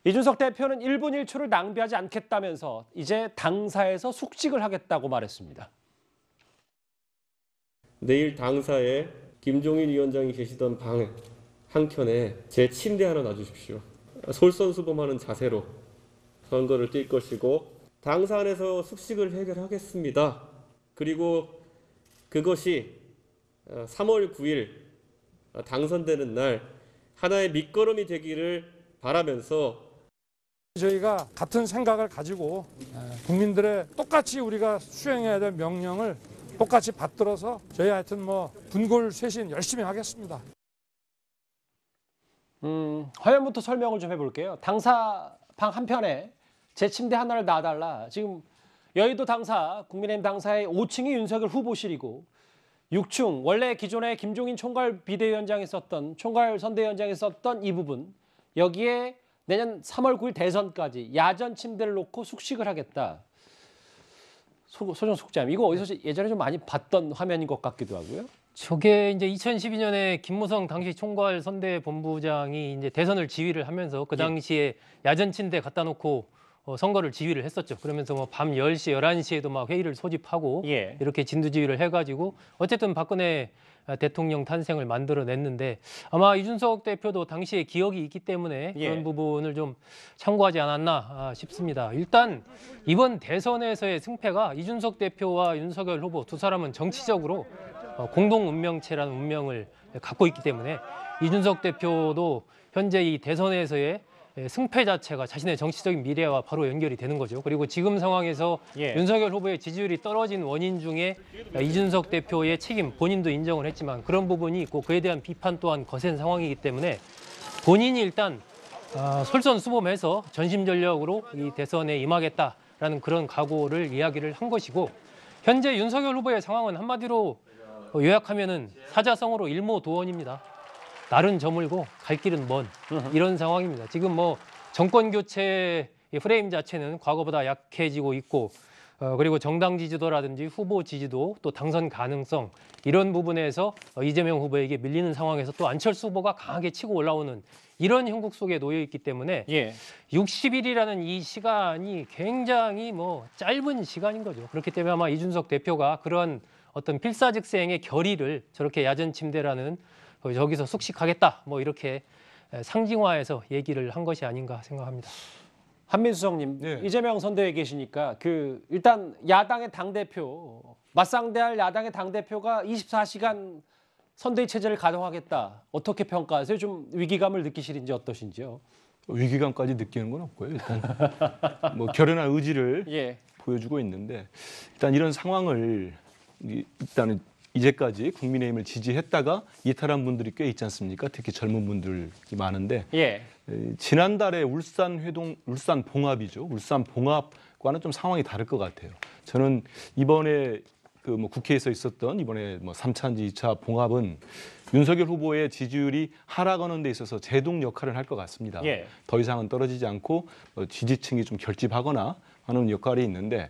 이준석 대표는 1분 1초를 낭비하지 않겠다면서 이제 당사에서 숙직을 하겠다고 말했습니다. 내일 당사에 김종인 위원장이 계시던 방 한켠에 제 침대 하나 놔주십시오. 솔선수범하는 자세로 선거를 뛸 것이고 당사 안에서 숙식을 해결하겠습니다. 그리고 그것이 3월 9일 당선되는 날 하나의 밑거름이 되기를 바라면서 저희가 같은 생각을 가지고 국민들의 똑같이 우리가 수행해야 될 명령을 똑같이 받들어서 저희 하여튼 분골쇄신 열심히 하겠습니다. 화면부터 설명을 좀 해볼게요. 당사 방 한편에 제 침대 하나를 놔달라. 지금 여의도 당사, 국민의힘 당사의 5층이 윤석열 후보실이고 6층, 원래 기존에 김종인 총괄 비대위원장이 썼던, 총괄 선대위원장이 썼던 이 부분, 여기에 내년 3월 9일 대선까지 야전 침대를 놓고 숙식을 하겠다. 소정 숙자님, 이거 어디서 예전에 좀 많이 봤던 화면인 것 같기도 하고요. 저게 이제 2012년에 김무성 당시 총괄 선대본부장이 이제 대선을 지휘를 하면서 그 당시에 야전 침대 갖다 놓고 선거를 지휘를 했었죠. 그러면서 밤 10시, 11시에도 막 회의를 소집하고 이렇게 진두지휘를 해가지고 어쨌든 박근혜 대통령 탄생을 만들어냈는데 아마 이준석 대표도 당시에 기억이 있기 때문에 그런 부분을 좀 참고하지 않았나 싶습니다. 일단 이번 대선에서의 승패가 이준석 대표와 윤석열 후보 두 사람은 정치적으로 공동 운명체라는 운명을 갖고 있기 때문에 이준석 대표도 현재 이 대선에서의 승패 자체가 자신의 정치적인 미래와 바로 연결이 되는 거죠. 그리고 지금 상황에서 윤석열 후보의 지지율이 떨어진 원인 중에 이준석 대표의 책임, 본인도 인정을 했지만 그런 부분이 있고 그에 대한 비판 또한 거센 상황이기 때문에 본인이 일단 솔선수범해서 전심전력으로 이 대선에 임하겠다라는 그런 각오를 이야기를 한 것이고 현재 윤석열 후보의 상황은 한마디로 요약하면은 사자성어로 일모도원입니다. 날은 저물고 갈 길은 먼 이런 상황입니다. 지금 정권 교체의 프레임 자체는 과거보다 약해지고 있고 그리고 정당 지지도라든지 후보 지지도 또 당선 가능성 이런 부분에서 이재명 후보에게 밀리는 상황에서 또 안철수 후보가 강하게 치고 올라오는 이런 형국 속에 놓여 있기 때문에 60일이라는 이 시간이 굉장히 짧은 시간인 거죠. 그렇기 때문에 아마 이준석 대표가 그런 어떤 필사즉생의 결의를 저렇게 야전 침대라는 저기서 숙식하겠다 이렇게 상징화해서 얘기를 한 것이 아닌가 생각합니다. 한민수석님, 이재명 선대에 계시니까 일단 야당의 당대표, 맞상대할 야당의 당대표가 24시간 선대위 체제를 가동하겠다. 어떻게 평가하세요? 좀 위기감을 느끼시는지 어떠신지요? 위기감까지 느끼는 건 없고요. 일단 결연한 의지를 보여주고 있는데 일단 이런 상황을 일단은 이제까지 국민의힘을 지지했다가 이탈한 분들이 꽤 있지 않습니까? 특히 젊은 분들이 많은데 지난달에 울산 봉합이죠. 울산 봉합과는 좀 상황이 다를 것 같아요. 저는 이번에 국회에서 있었던 이번에 3차인지 2차 봉합은 윤석열 후보의 지지율이 하락하는 데 있어서 제동 역할을 할 것 같습니다. 더 이상은 떨어지지 않고 지지층이 좀 결집하거나 하는 역할이 있는데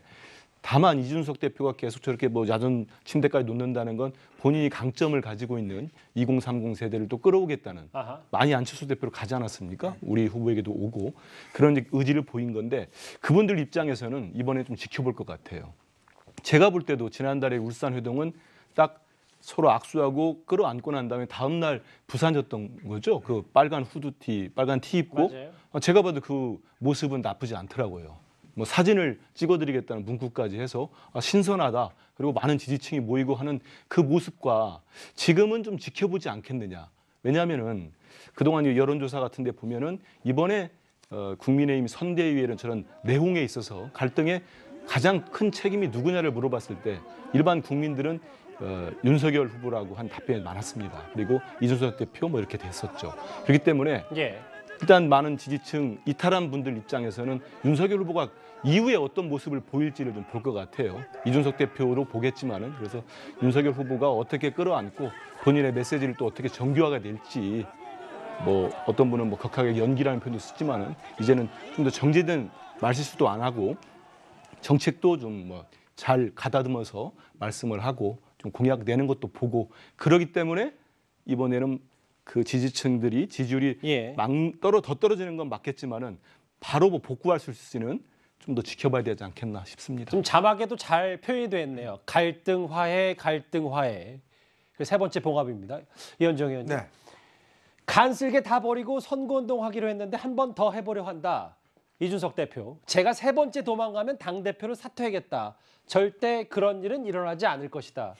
다만 이준석 대표가 계속 저렇게 야전 침대까지 놓는다는 건 본인이 강점을 가지고 있는 2030 세대를 또 끌어오겠다는 많이 안철수 대표로 가지 않았습니까? 우리 후보에게도 오고 그런 의지를 보인 건데 그분들 입장에서는 이번에 좀 지켜볼 것 같아요. 제가 볼 때도 지난달에 울산 회동은 딱 서로 악수하고 끌어안고 난 다음에 다음 날 부산졌던 거죠. 그 빨간 후드티, 빨간 티 입고 제가 봐도 그 모습은 나쁘지 않더라고요. 사진을 찍어드리겠다는 문구까지 해서 신선하다. 그리고 많은 지지층이 모이고 하는 그 모습과 지금은 좀 지켜보지 않겠느냐. 왜냐하면은 그동안 여론조사 같은 데 보면은 이번에 국민의힘 선대위에는 저런 내홍에 있어서 갈등에 가장 큰 책임이 누구냐를 물어봤을 때 일반 국민들은 윤석열 후보라고 한 답변이 많았습니다. 그리고 이준석 대표 이렇게 됐었죠. 그렇기 때문에 일단 많은 지지층 이탈한 분들 입장에서는 윤석열 후보가 이후에 어떤 모습을 보일지를 좀 볼 것 같아요. 이준석 대표로 보겠지만은 그래서 윤석열 후보가 어떻게 끌어안고 본인의 메시지를 또 어떻게 정교화가 될지 어떤 분은 격하게 연기라는 표현도 쓰지만은 이제는 좀 더 정제된 말실수도 안 하고 정책도 좀 잘 가다듬어서 말씀을 하고 좀 공약 내는 것도 보고 그러기 때문에 이번에는 그 지지층들이 지지율이 더 떨어지는 건 맞겠지만은 바로 뭐 복구할 수 있을지는 좀 더 지켜봐야 되지 않겠나 싶습니다. 좀 자막에도 잘 표현이 되어 있네요. 갈등 화해, 갈등 화해. 세 번째 봉합입니다. 이현정 의원님. 네. 간쓸게 다 버리고 선거운동 하기로 했는데 한 번 더 해보려 한다. 이준석 대표. 제가 세 번째 도망가면 당대표를 사퇴하겠다. 절대 그런 일은 일어나지 않을 것이다.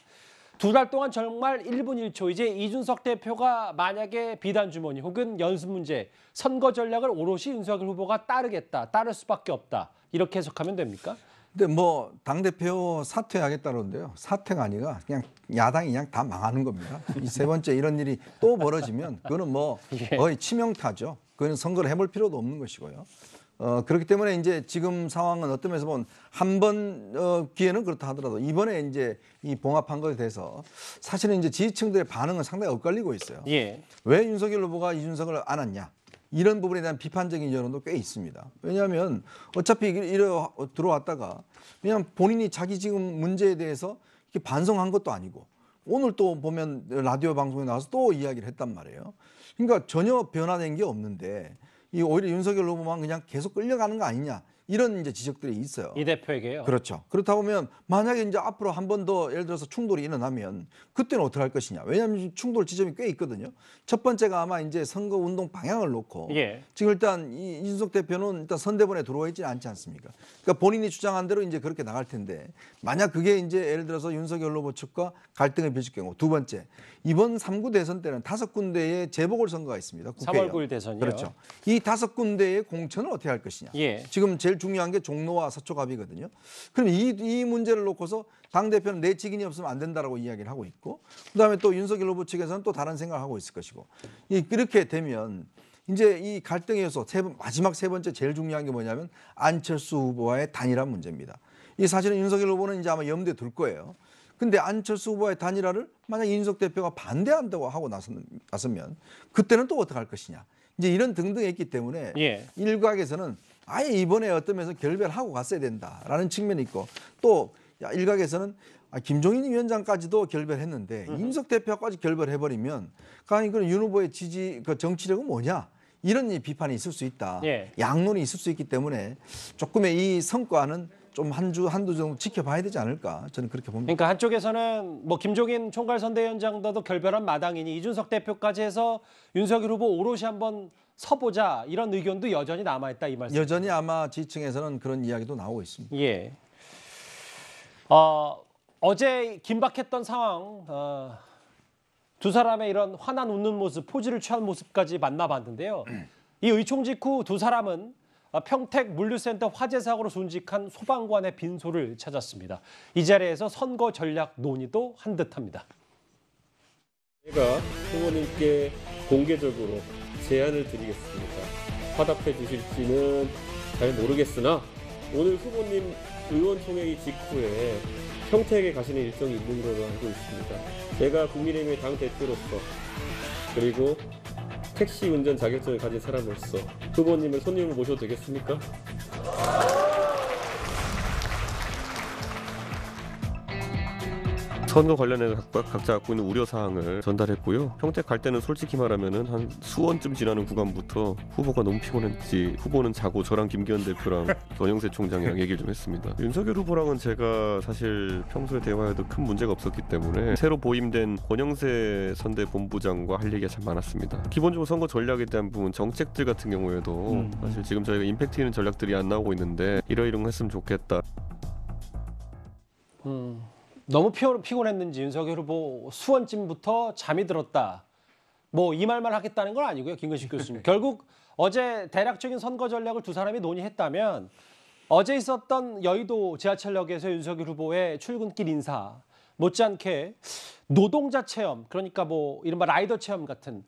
2달 동안 정말 1분 1초 이제 이준석 대표가 만약에 비단 주머니 혹은 연습 문제, 선거 전략을 오롯이 윤석열 후보가 따르겠다. 따를 수밖에 없다. 이렇게 해석하면 됩니까? 근데 뭐 당대표 사퇴하겠다는데요. 사퇴가 아니라 그냥 야당이 그냥 다 망하는 겁니다. 이 세 번째 이런 일이 또 벌어지면 그거는 뭐 거의 치명타죠. 그거는 선거를 해볼 필요도 없는 것이고요. 그렇기 때문에 이제 지금 상황은 어떤 면에서 보면 한 번 기회는 그렇다 하더라도 이번에 이제 이 봉합한 것에 대해서 사실은 이제 지지층들의 반응은 상당히 엇갈리고 있어요. 예. 왜 윤석열 후보가 이준석을 안 왔냐? 이런 부분에 대한 비판적인 여론도 꽤 있습니다. 왜냐하면 어차피 들어왔다가 그냥 본인이 자기 지금 문제에 대해서 이렇게 반성한 것도 아니고 오늘 또 보면 라디오 방송에 나와서 또 이야기를 했단 말이에요. 그러니까 전혀 변화된 게 없는데 이 오히려 윤석열 후보만 그냥 계속 끌려가는 거 아니냐 이런 이제 지적들이 있어요. 이 대표에게요. 그렇죠. 그렇다 보면 만약에 이제 앞으로 한 번 더 예를 들어서 충돌이 일어나면 그때는 어떻게 할 것이냐. 왜냐하면 충돌 지점이 꽤 있거든요. 첫 번째가 아마 이제 선거 운동 방향을 놓고 예. 지금 일단 이준석 대표는 일단 선대본에 들어와 있지 않지 않습니까? 그러니까 본인이 주장한 대로 이제 그렇게 나갈 텐데 만약 그게 이제 예를 들어서 윤석열 후보 측과 갈등을 빚을 경우 두 번째 이번 3구 대선 때는 5군데의 재보궐선거가 있습니다. 국회에요. 3월 9일 대선이요. 그렇죠. 이 5군데의 공천을 어떻게 할 것이냐. 예. 지금 제일 중요한 게 종로와 서초갑이거든요. 그럼 이 문제를 놓고서 당대표는 내 직인이 없으면 안 된다라고 이야기를 하고 있고 그다음에 또 윤석열 후보 측에서는 또 다른 생각을 하고 있을 것이고 이렇게 되면 이제 이 갈등의 요소 마지막 세 번째 제일 중요한 게 뭐냐면 안철수 후보와의 단일화 문제입니다. 이 사실은 윤석열 후보는 이제 아마 염두에 둘 거예요. 근데 안철수 후보와의 단일화를 만약 이준석 대표가 반대한다고 하고 나서면 그때는 또 어떻게 할 것이냐. 이제 이런 등등이 있기 때문에 예. 일각에서는 아예 이번에 어떤 면에서 결별하고 갔어야 된다라는 측면이 있고 또 일각에서는 김종인 위원장까지도 결별했는데 이준석 대표까지 결별해버리면 과연 그런 윤 후보의 지지 그 정치력은 뭐냐 이런 비판이 있을 수 있다. 예. 양론이 있을 수 있기 때문에 조금의 이 성과는 좀 한두 정도 지켜봐야 되지 않을까 저는 그렇게 봅니다. 그러니까 한쪽에서는 뭐 김종인 총괄선대위원장도 결별한 마당이니 이준석 대표까지 해서 윤석열 후보 오롯이 한번 서보자 이런 의견도 여전히 남아있다 이 말씀. 여전히 아마 지지층에서는 그런 이야기도 나오고 있습니다. 예. 어제 긴박했던 상황, 두 사람의 이런 환한 웃는 모습, 포즈를 취한 모습까지 만나봤는데요. 이 의총 직후 두 사람은 평택 물류센터 화재 사고로 순직한 소방관의 빈소를 찾았습니다. 이 자리에서 선거 전략 논의도 한 듯합니다. 제가 후보님께 공개적으로 제안을 드리겠습니다. 화답해 주실지는 잘 모르겠으나 오늘 후보님 의원총회 직후에 평택에 가시는 일정이 있는 걸로 알고 있습니다. 제가 국민의힘의 당대표로서 그리고 택시 운전 자격증을 가진 사람으로서 후보님을 손님으로 모셔도 되겠습니까? 선거 관련해서 각자 갖고 있는 우려사항을 전달했고요. 평택 갈 때는 솔직히 말하면은 한 수원쯤 지나는 구간부터 후보가 너무 피곤했지 후보는 자고 저랑 김기현 대표랑 전영세 총장이랑 얘기를 좀 했습니다. 윤석열 후보랑은 제가 사실 평소에 대화에도 큰 문제가 없었기 때문에 새로 보임된 권영세 선대 본부장과 할 얘기가 참 많았습니다. 기본적으로 선거 전략에 대한 부분 정책들 같은 경우에도 사실 지금 저희가 임팩트 있는 전략들이 안 나오고 있는데 이러이러한 했으면 좋겠다. 너무 피곤했는지 윤석열 후보 수원쯤부터 잠이 들었다. 뭐 이 말만 하겠다는 건 아니고요. 김근식 교수님. 결국 어제 대략적인 선거 전략을 두 사람이 논의했다면 어제 있었던 여의도 지하철역에서 윤석열 후보의 출근길 인사 못지않게 노동자 체험 그러니까 뭐 이른바 라이더 체험 같은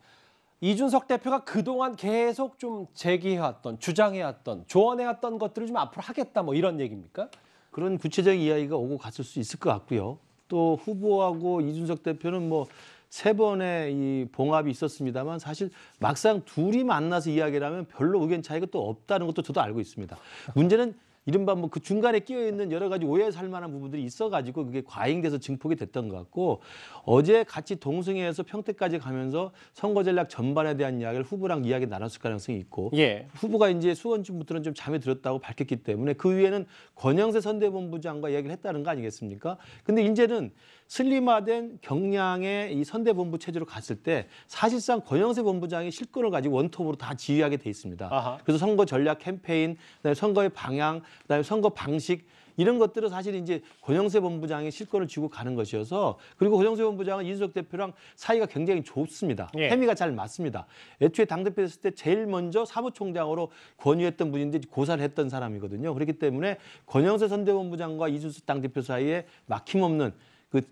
이준석 대표가 그동안 계속 좀 제기해왔던 주장해왔던 조언해왔던 것들을 좀 앞으로 하겠다 뭐 이런 얘기입니까? 그런 구체적인 이야기가 오고 갔을 수 있을 것 같고요. 또 후보하고 이준석 대표는 뭐 3번의 이 봉합이 있었습니다만 사실 막상 둘이 만나서 이야기를 하면 별로 의견 차이가 또 없다는 것도 저도 알고 있습니다. 문제는 이른바 뭐 그 중간에 끼어 있는 여러 가지 오해 살 만한 부분들이 있어가지고 그게 과잉돼서 증폭이 됐던 것 같고 어제 같이 동승해서 평택까지 가면서 선거 전략 전반에 대한 이야기를 후보랑 이야기 나눴을 가능성이 있고 후보가 이제 수원쯤부터는 좀 잠에 들었다고 밝혔기 때문에 그 위에는 권영세 선대본부장과 이야기를 했다는 거 아니겠습니까? 근데 이제는 슬림화된 경량의 이 선대본부 체제로 갔을 때 사실상 권영세 본부장이 실권을 가지고 원톱으로 다 지휘하게 돼 있습니다. 아하. 그래서 선거 전략 캠페인, 그다음에 선거의 방향, 그다음에 선거 방식 이런 것들은 사실 이제 권영세 본부장이 실권을 쥐고 가는 것이어서 그리고 권영세 본부장은 이준석 대표랑 사이가 굉장히 좋습니다. 케미가 잘 맞습니다. 애초에 당대표 됐을 때 제일 먼저 사무총장으로 권유했던 분인데 고사를 했던 사람이거든요. 그렇기 때문에 권영세 선대본부장과 이준석 당대표 사이에 막힘없는 그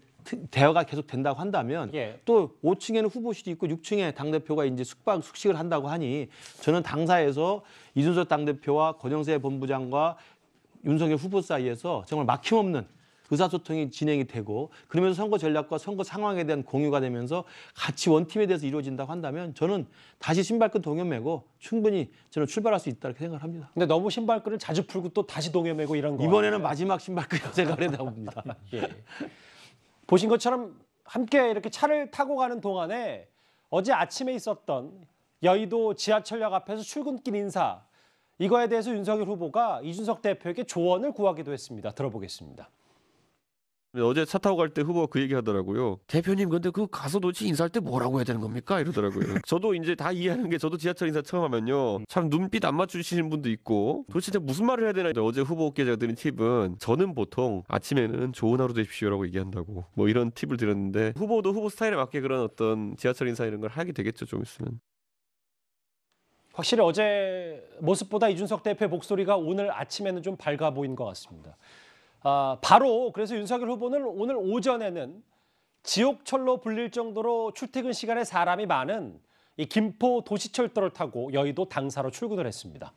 대화가 계속 된다고 한다면 또 5층에는 후보실이 있고 6층에 당대표가 이제 숙식을 한다고 하니 저는 당사에서 이준석 당대표와 권영세 본부장과 윤석열 후보 사이에서 정말 막힘없는 의사소통이 진행이 되고 그러면서 선거 전략과 선거 상황에 대한 공유가 되면서 같이 원팀에 대해서 이루어진다고 한다면 저는 다시 신발끈 동여매고 충분히 저는 출발할 수 있다 이렇게 생각을 합니다. 근데 너무 신발끈을 자주 풀고 또 다시 동여매고 이런 거 이번에는 마지막 신발끈이라고 생각을 해다 봅니다. 보신 것처럼 함께 이렇게 차를 타고 가는 동안에 어제 아침에 있었던 여의도 지하철역 앞에서 출근길 인사 이거에 대해서 윤석열 후보가 이준석 대표에게 조언을 구하기도 했습니다. 들어보겠습니다. 어제 차 타고 갈 때 후보가 그 얘기 하더라고요. 대표님 근데 그 가서 도대체 인사할 때 뭐라고 해야 되는 겁니까? 이러더라고요. 저도 이제 다 이해하는 게 저도 지하철 인사 처음 하면요. 참 눈빛 안 맞추시는 분도 있고 도대체 무슨 말을 해야 되나. 어제 후보께 제가 드린 팁은 저는 보통 아침에는 좋은 하루 되십시오라고 얘기한다고 뭐 이런 팁을 드렸는데 후보도 후보 스타일에 맞게 그런 어떤 지하철 인사 이런 걸 하게 되겠죠. 좀 있으면. 확실히 어제 모습보다 이준석 대표의 목소리가 오늘 아침에는 좀 밝아 보인 것 같습니다. 바로 그래서 윤석열 후보는 오늘 오전에는 지옥철로 불릴 정도로 출퇴근 시간에 사람이 많은 이 김포 도시철도를 타고 여의도 당사로 출근을 했습니다.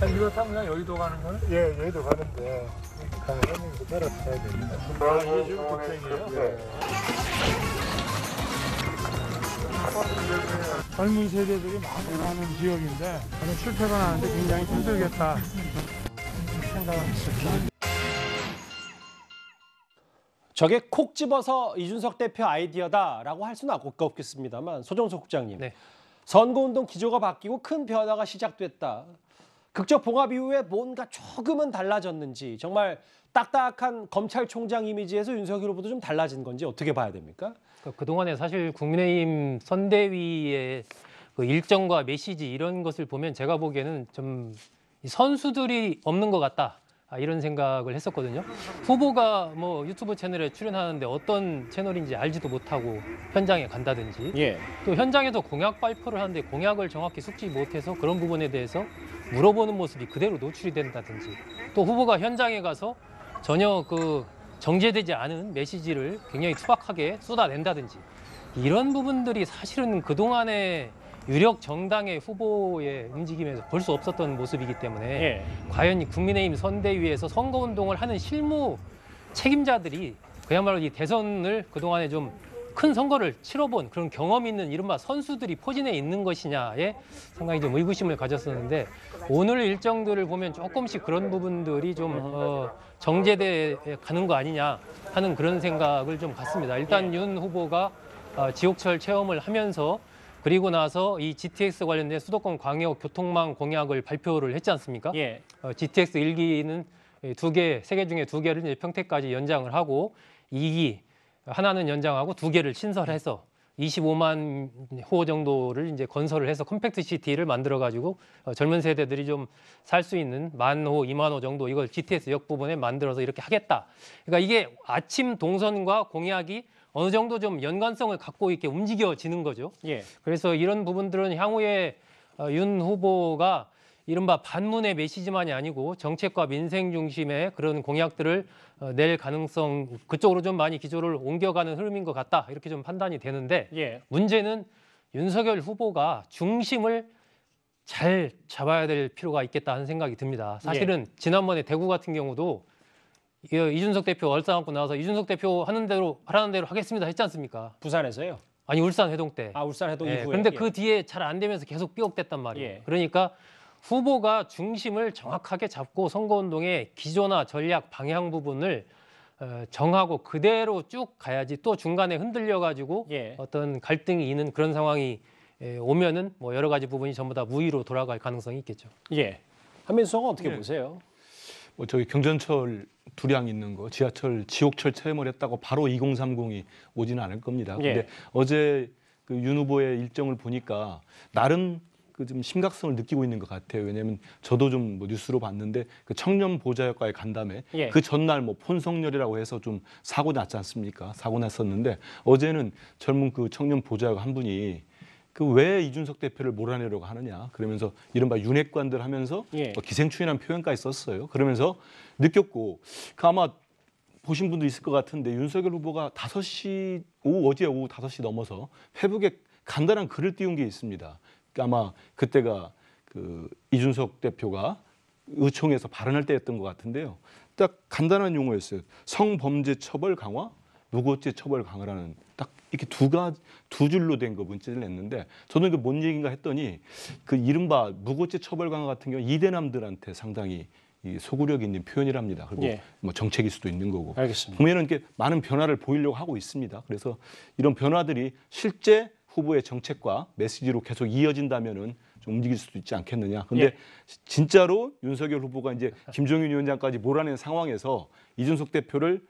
이거 타면 그냥 여의도 가는 거는? 예, 여의도 가는데 가면 손님도 따라 타야 됩니다. 이게 지금 국택이에요? 네. 젊은 세대들이 많이 가는 지역인데 저는 출퇴근하는데 굉장히 힘들겠다 생각을 했습니다. 저게 콕 집어서 이준석 대표 아이디어다라고 할 수는 없겠습니다만 소정석 국장님. 선거운동 기조가 바뀌고 큰 변화가 시작됐다. 극적 봉합 이후에 뭔가 조금은 달라졌는지 정말 딱딱한 검찰총장 이미지에서 윤석열 후보도 좀 달라진 건지 어떻게 봐야 됩니까? 그동안에 사실 국민의힘 선대위의 그 일정과 메시지 이런 것을 보면 제가 보기에는 좀 선수들이 없는 것 같다. 이런 생각을 했었거든요. 후보가 뭐 유튜브 채널에 출연하는데 어떤 채널인지 알지도 못하고 현장에 간다든지 또 현장에서 공약 발표를 하는데 공약을 정확히 숙지 못해서 그런 부분에 대해서 물어보는 모습이 그대로 노출이 된다든지 또 후보가 현장에 가서 전혀 그 정제되지 않은 메시지를 굉장히 투박하게 쏟아낸다든지 이런 부분들이 사실은 그동안에 유력 정당의 후보의 움직임에서 볼 수 없었던 모습이기 때문에 과연 이 국민의힘 선대위에서 선거운동을 하는 실무 책임자들이 그야말로 이 대선을 그동안에 좀 큰 선거를 치러본 그런 경험 있는 이른바 선수들이 포진해 있는 것이냐에 상당히 좀 의구심을 가졌었는데 오늘 일정들을 보면 조금씩 그런 부분들이 좀 정제돼 가는 거 아니냐 하는 그런 생각을 좀 갖습니다. 일단 윤 후보가 지옥철 체험을 하면서 그리고 나서 이 GTX 관련된 수도권 광역 교통망 공약을 발표를 했지 않습니까? GTX 1기는 세 개 중에 2개를 이제 평택까지 연장을 하고 2기 하나는 연장하고 2개를 신설해서 25만 호 정도를 이제 건설을 해서 컴팩트 시티를 만들어 가지고 젊은 세대들이 좀 살 수 있는 10,000호, 20,000호 정도 이걸 GTX 역 부분에 만들어서 이렇게 하겠다. 그러니까 이게 아침 동선과 공약이 어느 정도 좀 연관성을 갖고 이렇게 움직여지는 거죠. 그래서 이런 부분들은 향후에 윤 후보가 이른바 반문의 메시지만이 아니고 정책과 민생 중심의 그런 공약들을 낼 가능성 그쪽으로 좀 많이 기조를 옮겨가는 흐름인 것 같다. 이렇게 좀 판단이 되는데 문제는 윤석열 후보가 중심을 잘 잡아야 될 필요가 있겠다 하는 생각이 듭니다. 사실은 지난번에 대구 같은 경우도 이준석 대표 얼싸안고 나와서 이준석 대표 하라는 대로 하겠습니다 했지 않습니까? 부산에서요? 아니 울산 해동 때. 울산 해동 이후에. 그런데 그 뒤에 잘 안 되면서 계속 삐걱댔단 말이에요. 그러니까 후보가 중심을 정확하게 잡고 선거운동의 기조나 전략, 방향 부분을 정하고 그대로 쭉 가야지 또 중간에 흔들려가지고 어떤 갈등이 있는 그런 상황이 오면은 뭐 여러 가지 부분이 전부 다 무위로 돌아갈 가능성이 있겠죠. 한민수 의원 어떻게 보세요? 뭐 저기 경전철 두량 있는 거, 지하철, 지옥철 체험을 했다고 바로 2030이 오지는 않을 겁니다. 근데 어제 그 윤 후보의 일정을 보니까 나름 그 좀 심각성을 느끼고 있는 것 같아요. 왜냐하면 저도 좀 뭐 뉴스로 봤는데 그 청년 보좌역과의 간담회 그 전날 뭐 폰성렬이라고 해서 좀 사고 났지 않습니까? 사고 났었는데 어제는 젊은 그 청년 보좌역 한 분이 그 왜 이준석 대표를 몰아내려고 하느냐 그러면서 이른바 윤핵관들 하면서 뭐 기생충이라는 표현까지 썼어요. 그러면서 느꼈고 그 아마 보신 분도 있을 것 같은데 윤석열 후보가 5시 어제 오후 5시 넘어서 페북에 간단한 글을 띄운 게 있습니다. 아마 그때가 그 이준석 대표가 의총에서 발언할 때였던 것 같은데요. 딱 간단한 용어였어요. 성범죄 처벌 강화, 무고죄 처벌 강화라는 딱 이렇게 두 줄로 된 거 문자를 냈는데 저는 이게 뭔 얘기인가 했더니 그 이른바 무고죄 처벌 강화 같은 경우 이대남들한테 상당히 이 소구력 있는 표현이랍니다. 그리고 뭐 정책일 수도 있는 거고. 알겠습니다. 보면은 이렇게 많은 변화를 보이려고 하고 있습니다. 그래서 이런 변화들이 실제 후보의 정책과 메시지로 계속 이어진다면은 좀 움직일 수도 있지 않겠느냐. 근데 진짜로 윤석열 후보가 이제 김종인 위원장까지 몰아낸 상황에서 이준석 대표를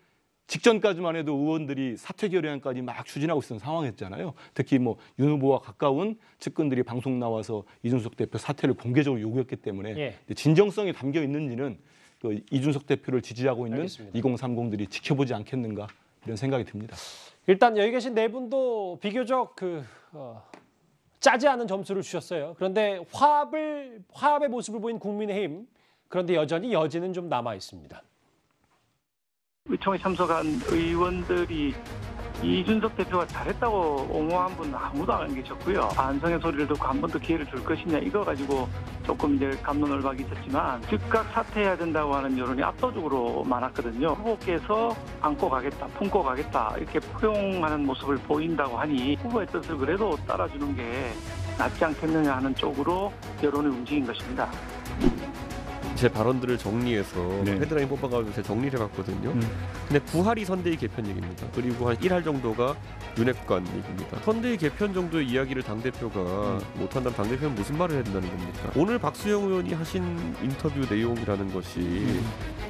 직전까지만 해도 의원들이 사퇴 결의안까지 막 추진하고 있었던 상황이었잖아요. 특히 뭐 윤 후보와 가까운 측근들이 방송 나와서 이준석 대표 사퇴를 공개적으로 요구했기 때문에 진정성이 담겨 있는지는 그 이준석 대표를 지지하고 있는 2030들이 지켜보지 않겠는가 이런 생각이 듭니다. 일단 여기 계신 네 분도 비교적 짜지 않은 점수를 주셨어요. 그런데 화합의 모습을 보인 국민의힘, 그런데 여전히 여지는 좀 남아 있습니다. 의총에 참석한 의원들이 이준석 대표가 잘했다고 옹호한 분 아무도 안 계셨고요. 반성의 소리를 듣고 한 번 더 기회를 줄 것이냐 이거 가지고 조금 이제 갑론을박이 있었지만 즉각 사퇴해야 된다고 하는 여론이 압도적으로 많았거든요. 후보께서 안고 가겠다, 품고 가겠다 이렇게 포용하는 모습을 보인다고 하니 후보의 뜻을 그래도 따라주는 게 낫지 않겠느냐 하는 쪽으로 여론이 움직인 것입니다. 제 발언들을 정리해서 헤드라인 뽑아가지고 제가 정리를 해봤거든요. 근데 9할이 선대위 개편 얘기입니다. 그리고 한 1할 정도가 윤핵관 얘기입니다. 선대위 개편 정도의 이야기를 당대표가 못한다면 당대표는 무슨 말을 해야 된다는 겁니까? 오늘 박수영 의원이 하신 인터뷰 내용이라는 것이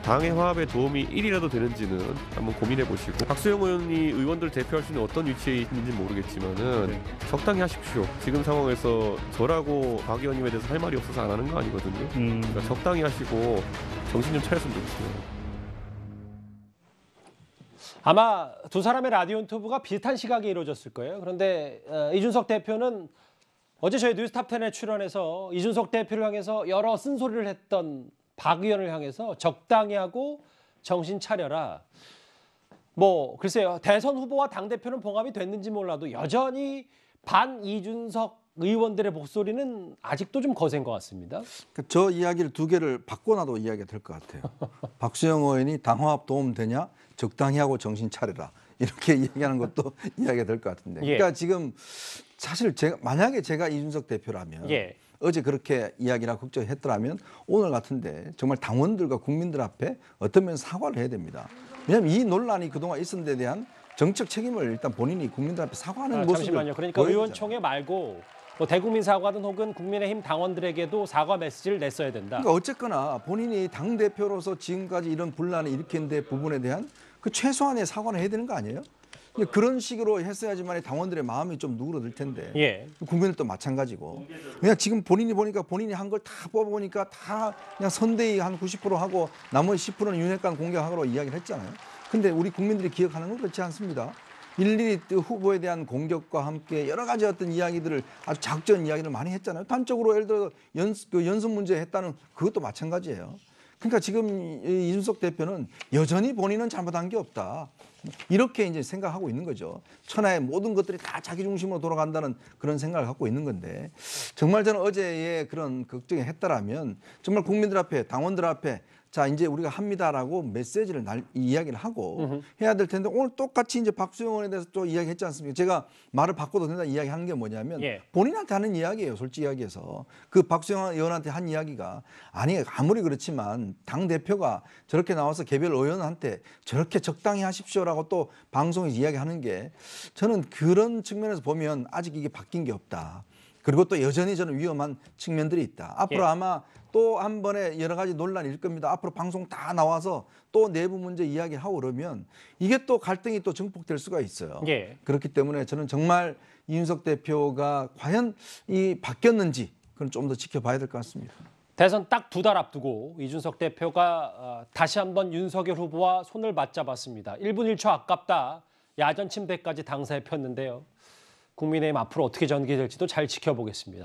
당의 화합에 도움이 1이라도 되는지는 한번 고민해 보시고 박수영 의원이 의원들 대표할 수 있는 어떤 위치에 있는지 모르겠지만은 적당히 하십시오. 지금 상황에서 저라고 박 의원님에 대해서 할 말이 없어서 안 하는 거 아니거든요. 그러니까 적당히 하시고 정신 좀 차렸으면 좋겠어요. 아마 두 사람의 라디오 인터뷰가 비슷한 시각에 이루어졌을 거예요. 그런데 이준석 대표는 어제 저희 뉴스탑10에 출연해서 이준석 대표를 향해서 여러 쓴소리를 했던 박 의원을 향해서 적당히 하고 정신 차려라. 뭐 글쎄요. 대선 후보와 당대표는 봉합이 됐는지 몰라도 여전히 반 이준석 의원들의 목소리는 아직도 좀 거센 것 같습니다. 저 이야기를 두 개를 바꿔놔도 이야기가 될 것 같아요. 박수영 의원이 당화합 도움 되냐? 적당히 하고 정신 차려라. 이렇게 이야기하는 것도 이야기가 될 것 같은데. 그러니까 지금 사실 만약에 제가 이준석 대표라면 어제 그렇게 이야기를 하고 걱정했더라면 오늘 같은데 정말 당원들과 국민들 앞에 어떤 면에서 사과를 해야 됩니다. 왜냐하면 이 논란이 그동안 있었는 데 대한 정책 책임을 일단 본인이 국민들 앞에 사과하는 모습을 잠시만요. 그러니까 의원총회 말고 뭐 대국민 사과든 혹은 국민의힘 당원들에게도 사과 메시지를 냈어야 된다. 그러니까 어쨌거나 본인이 당대표로서 지금까지 이런 분란을 일으킨 데 부분에 대한 그 최소한의 사과를 해야 되는 거 아니에요? 그런 식으로 했어야지만 당원들의 마음이 좀 누그러들 텐데 국민들도 마찬가지고 그냥 지금 본인이 보니까 본인이 한 걸 다 뽑아보니까 다 그냥 선대위 한 90% 하고 나머지 10%는 윤핵관 공격하기로 이야기를 했잖아요. 근데 우리 국민들이 기억하는 건 그렇지 않습니다. 일일이 후보에 대한 공격과 함께 여러 가지 어떤 이야기들을 아주 작전 이야기를 많이 했잖아요. 단적으로 예를 들어 연습 문제 했다는 그것도 마찬가지예요. 그러니까 지금 이 이준석 대표는 여전히 본인은 잘못한 게 없다. 이렇게 이제 생각하고 있는 거죠. 천하의 모든 것들이 다 자기 중심으로 돌아간다는 그런 생각을 갖고 있는 건데 정말 저는 어제의 그런 걱정이 했다라면 정말 국민들 앞에 당원들 앞에 자 이제 우리가 합니다라고 메시지를 이야기를 하고 해야 될 텐데 오늘 똑같이 이제 박수영 의원에 대해서 또 이야기했지 않습니까? 제가 말을 바꿔도 된다 이야기하는 게 뭐냐면 본인한테 하는 이야기예요. 솔직히 이야기해서 그 박수영 의원한테 한 이야기가 아니 아무리 그렇지만 당 대표가 저렇게 나와서 개별 의원한테 저렇게 적당히 하십시오라고 또 방송에서 이야기하는 게 저는 그런 측면에서 보면 아직 이게 바뀐 게 없다. 그리고 또 여전히 저는 위험한 측면들이 있다. 앞으로 아마 또 한 번에 여러 가지 논란이 일 겁니다. 앞으로 방송 다 나와서 또 내부 문제 이야기하고 그러면 이게 또 갈등이 또 증폭될 수가 있어요. 그렇기 때문에 저는 정말 이준석 대표가 과연 이 바뀌었는지 그건 좀 더 지켜봐야 될 것 같습니다. 대선 딱 2달 앞두고 이준석 대표가 다시 한번 윤석열 후보와 손을 맞잡았습니다. 1분 1초 아깝다. 야전 침대까지 당사에 폈는데요. 국민의힘 앞으로 어떻게 전개될지도 잘 지켜보겠습니다.